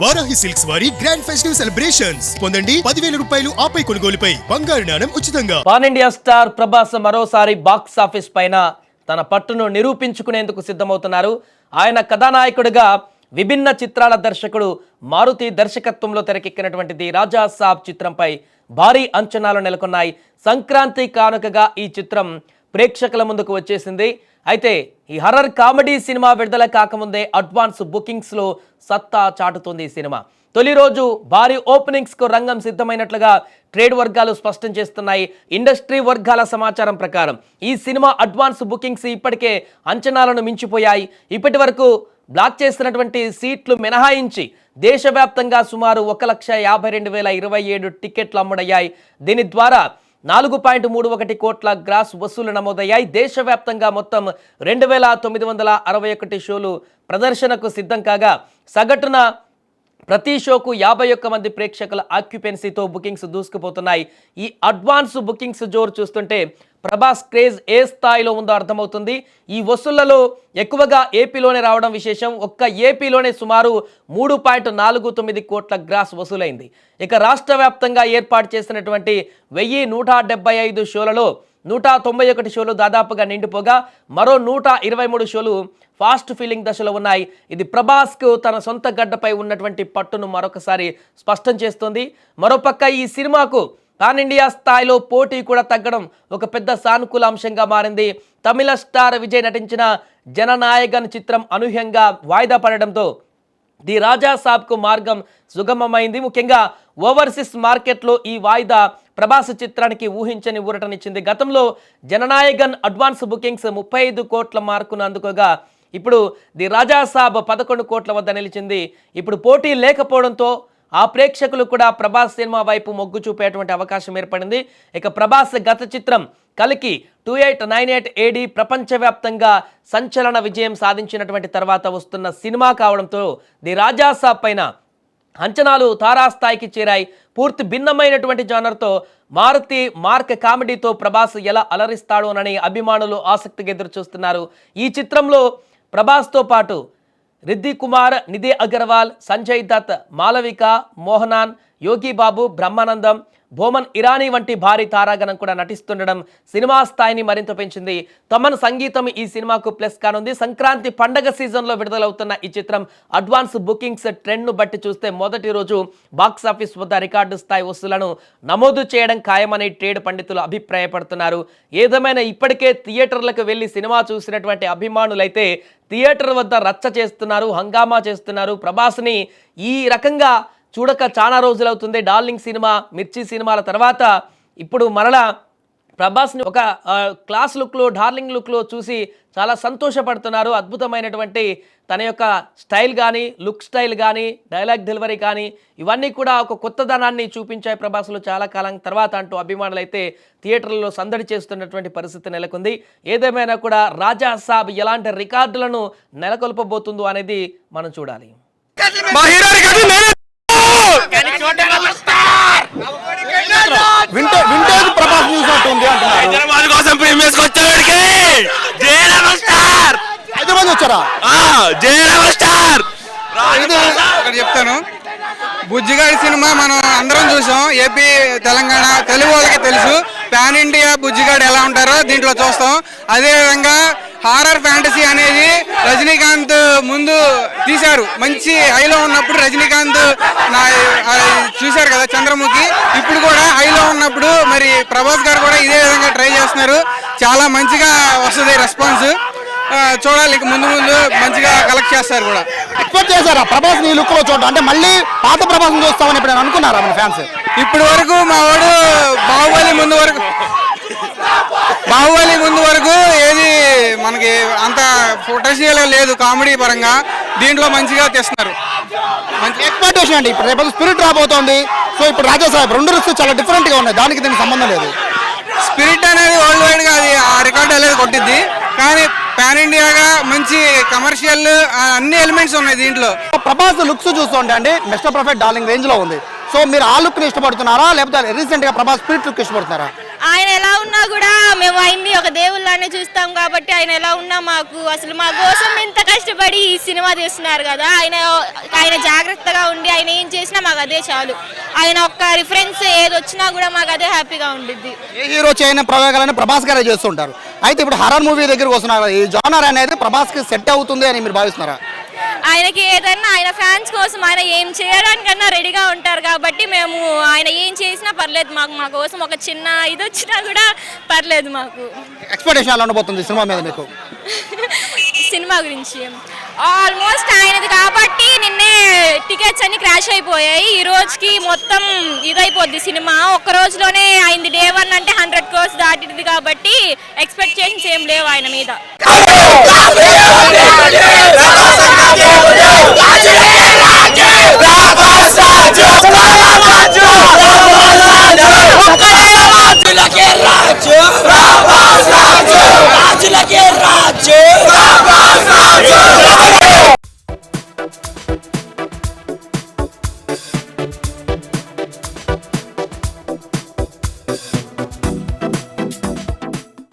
Varahi silks వారి grand festive celebrations పొందండి 10,000 రూపాయలు ఆపై కొనుగోలుపై బంగారు నాణెం ఉచితంగా. పాన్ ఇండియా స్టార్ ప్రభాస్ మరోసారి బాక్స్ ఆఫీస్ పైన తన పట్టును నిరూపించుకునేందుకు సిద్ధమవుతున్నారు. ఆయన కథానాయకుడిగా విభిన్న చిత్రాల దర్శకుడు మారుతి దర్శకత్వంలో తెరకెక్కినటువంటిది రాజా సాబ్ చిత్రంపై భారీ అంచనాలు నెలకొన్నాయి. సంక్రాంతి కానుకగా ఈ చిత్రం ప్రేక్షకుల ముందుకు వచ్చేసింది. అయితే ఈ హర్రర్ కామెడీ సినిమా విడుదల కాకముందే అడ్వాన్స్ బుకింగ్స్లో సత్తా చాటుతుంది ఈ సినిమా. తొలి రోజు భారీ ఓపెనింగ్స్కు రంగం సిద్ధమైనట్లుగా ట్రేడ్ వర్గాలు స్పష్టం చేస్తున్నాయి. ఇండస్ట్రీ వర్గాల సమాచారం ప్రకారం ఈ సినిమా అడ్వాన్స్ బుకింగ్స్ ఇప్పటికే అంచనాలను మించిపోయాయి. ఇప్పటి వరకు బ్లాక్ చేసినటువంటి సీట్లు మినహాయించి దేశవ్యాప్తంగా సుమారు 1,52,027 టికెట్లు అమ్ముడయ్యాయి. దీని ద్వారా 4.31 కోట్ల గ్రాస్ వసూలు నమోదయ్యాయి. దేశవ్యాప్తంగా మొత్తం 2,961 షోలు ప్రదర్శనకు సిద్ధం కాగా సగటున ప్రతి షోకు 51 మంది ప్రేక్షకుల ఆక్యుపెన్సీతో బుకింగ్స్ దూసుకుపోతున్నాయి. ఈ అడ్వాన్స్ బుకింగ్స్ జోరు చూస్తుంటే ప్రభాస్ క్రేజ్ ఏ స్థాయిలో ఉందో అర్థమవుతుంది. ఈ వసూళ్లలో ఎక్కువగా ఏపీలోనే రావడం విశేషం. ఒక్క ఏపీలోనే సుమారు 3.49 కోట్ల గ్రాస్ వసూలైంది. ఇక రాష్ట్ర వ్యాప్తంగా ఏర్పాటు చేసినటువంటి 1,175 షోలలో 191 షోలు దాదాపుగా నిండిపోగా మరో 123 షోలు ఫాస్ట్ ఫీలింగ్ దశలో ఉన్నాయి. ఇది ప్రభాస్కు తన సొంత గడ్డపై ఉన్నటువంటి పట్టును మరొకసారి స్పష్టం చేస్తుంది. మరోపక్క ఈ సినిమాకు పాన్ ఇండియా స్థాయిలో పోటీ కూడా తగ్గడం ఒక పెద్ద సానుకూల అంశంగా మారింది. తమిళ స్టార్ విజయ్ నటించిన జననాయగన్ చిత్రం అనూహ్యంగా వాయిదా పడడంతో ది రాజా సాబ్కు మార్గం సుగమమైంది. ముఖ్యంగా ఓవర్సీస్ మార్కెట్లో ఈ వాయిదా ప్రభాస్ చిత్రానికి ఊహించని ఊరటనిచ్చింది. గతంలో జననాయగన్ అడ్వాన్స్ బుకింగ్స్ 35 కోట్ల మార్కును అందుకోగా ఇప్పుడు ది రాజా సాబ్ 11 కోట్ల వద్ద నిలిచింది. ఇప్పుడు పోటీ లేకపోవడంతో ఆ ప్రేక్షకులు కూడా ప్రభాస్ సినిమా వైపు మొగ్గు చూపేటువంటి అవకాశం ఏర్పడింది. ఇక ప్రభాస్ గత చిత్రం కల్కి 2898 AD ప్రపంచవ్యాప్తంగా సంచలన విజయం సాధించినటువంటి తర్వాత వస్తున్న సినిమా కావడంతో ది రాజా సాబ్ పైన అంచనాలు తారాస్థాయికి చేరాయి. పూర్తి భిన్నమైనటువంటి జానర్తో మారుతి మార్క్ కామెడీతో ప్రభాస్ ఎలా అలరిస్తాడోనని అభిమానులు ఆసక్తిగా ఎదురు చూస్తున్నారు. ఈ చిత్రంలో ప్రభాస్తో పాటు రిద్ది కుమార్, నిధి అగర్వాల్, సంజయ్ దత్, మాలవిక, మోహనాన్, యోగి బాబు, బ్రహ్మానందం, బోమన్ ఇరానీ వంటి భారీ తారాగణం కూడా నటిస్తుండడం సినిమా స్థాయిని మరింత పెంచింది. తమన్ సంగీతం ఈ సినిమాకు ప్లస్ కానుంది. సంక్రాంతి పండగ సీజన్లో విడుదలవుతున్న ఈ చిత్రం అడ్వాన్స్ బుకింగ్స్ ట్రెండ్ను బట్టి చూస్తే మొదటి రోజు బాక్స్ ఆఫీస్ వద్ద రికార్డు స్థాయి వసూలను నమోదు చేయడం ఖాయమని ట్రేడ్ పండితులు అభిప్రాయపడుతున్నారు. ఏదేమైనా ఇప్పటికే థియేటర్లకు వెళ్ళి సినిమా చూసినటువంటి అభిమానులైతే థియేటర్ వద్ద రచ్చ చేస్తున్నారు, హంగామా చేస్తున్నారు. ప్రభాస్ని ఈ రకంగా చూడక చాలా రోజులవుతుంది. డార్లింగ్ సినిమా, మిర్చి సినిమాల తర్వాత ఇప్పుడు మరలా ప్రభాస్ని ఒక క్లాస్ లుక్లో, డార్లింగ్ లుక్లో చూసి చాలా సంతోషపడుతున్నారు. అద్భుతమైనటువంటి తన యొక్క స్టైల్ కానీ, లుక్ స్టైల్ కానీ, డైలాగ్ డెలివరీ కానీ ఇవన్నీ కూడా ఒక కొత్తదనాన్ని చూపించాయి ప్రభాస్లో చాలా కాలం తర్వాత అంటూ అభిమానులు అయితే థియేటర్లలో సందడి చేస్తున్నటువంటి పరిస్థితి నెలకొంది. ఏదేమైనా కూడా రాజా సాబ్ ఎలాంటి రికార్డులను నెలకొల్పబోతుందో అనేది మనం చూడాలి. వింటేజ్ ప్రభాస్ చూసినట్టుంది హైదరాబాద్ కోసం ప్రీమియర్స్ హైదరాబాద్ వచ్చారా? స్టార్ ఒకటి చెప్తాను. బుజ్జిగాడి సినిమా మనం అందరం చూసాం. ఏపీ, తెలంగాణ తెలుగు వాళ్ళకి తెలుసు పాన్ ఇండియా బుజ్జిగాడు ఎలా ఉంటారో దీంట్లో చూస్తాం. అదేవిధంగా హారర్ ఫ్యాంటసీ అనేది రజనీకాంత్ ముందు తీశారు. మంచి హైలో ఉన్నప్పుడు రజనీకాంత్ చూశారు కదా చంద్రముఖి. ఇప్పుడు కూడా హైలో ఉన్నప్పుడు మరి ప్రభాస్ గారు కూడా ఇదే విధంగా ట్రై చేస్తున్నారు. చాలా మంచిగా వస్తుంది రెస్పాన్స్. చూడాలి, ముందు ముందు మంచిగా కలెక్ట్ చేస్తారు కూడా. ఎక్స్పెక్ట్ చేశారా ప్రభాస్ నీ లుక్ లో చూడడం? అంటే మళ్ళీ పాత ప్రభాస్ చూస్తామని ఇప్పుడు అనుకున్నారా మన ఫ్యాన్స్? ఇప్పటి వరకు మా వాడు బాహుబలి ముందు వరకు ఏది మనకి అంత పొటెన్షియల్ లేదు కామెడీ పరంగా. దీంట్లో మంచిగా తెస్తున్నారు. మంచి ఎక్స్పెక్టేషన్ అండి. ఇప్పుడు రేపు స్పిరిట్ రాబోతోంది. సో ఇప్పుడు రాజా సాహెబ్ 2 రిస్క్ చాలా డిఫరెంట్ గా ఉన్నాయి. దానికి దీనికి సంబంధం లేదు. స్పిరిట్ అనేది వరల్డ్ వైడ్ గా అది ఆ రికార్డ్ అనేది కొట్టిద్ది. కానీ పాన్ ఇండియాగా మంచి కమర్షియల్ అన్ని ఎలిమెంట్స్ ఉన్నాయి దీంట్లో. ప్రభాస్ లుక్స్ చూస్తుంటే అండి మిస్టర్ పర్ఫెక్ట్ డార్లింగ్ రేంజ్ లో ఉంది. సో మీరు ఆ లుక్ ని ఇష్టపడుతున్నారా లేకపోతే రీసెంట్ గా ప్రభాస్ స్పిరిట్ లుక్ ఇష్టపడుతున్నారా? ఆయన ఎలా ఉన్నా కూడా మేము ఆయన్ని ఒక దేవుళ్ళనే చూస్తాం కాబట్టి ఆయన ఎలా ఉన్నా మాకు అసలు మా కోసం ఇంత కష్టపడి ఈ సినిమా తీస్తున్నారు కదా, ఆయన జాగ్రత్తగా ఉండి ఆయన ఏం చేసినా మాకు అదే చాలు. ఆయన ఒక్క రిఫరెన్స్ ఏది వచ్చినా కూడా మాకు అదే హ్యాపీగా ఉండిద్ది. ఏ హీరో చేయని ప్రయోగాలని ప్రభాస్ గారే చేస్తుంటారు. అయితే ఇప్పుడు హర్రర్ మూవీ దగ్గరికి వస్తున్నారు. ఈ జానర్ అనేది ప్రభాస్కి సెట్ అవుతుంది అని మీరు భావిస్తున్నారా? ఆయనకి ఏదైనా ఆయన ఫ్యాన్స్ కోసం ఆయన ఏం చేయడానికన్నా రెడీగా ఉంటారు కాబట్టి మేము ఆయన ఏం చేసినా పర్లేదు, మా కోసం ఒక చిన్న ఇది వచ్చినా కూడా పర్లేదు మాకు. ఎక్స్పెక్టేషన్ ఎలా ఉండబోతుంది సినిమా మీద మీకు? సినిమా గురించి ఆల్మోస్ట్ ఆయనది కాబట్టి నిన్నే టికెట్స్ అన్ని క్రాష్ అయిపోయాయి. ఈ రోజుకి మొత్తం ఇదైపోద్ది సినిమా. ఒక్క రోజులోనే అయింది. డే 1 అంటే 100 crores దాటింది కాబట్టి ఎక్స్పెక్టేషన్స్ ఏం లేవు ఆయన మీద. రాజు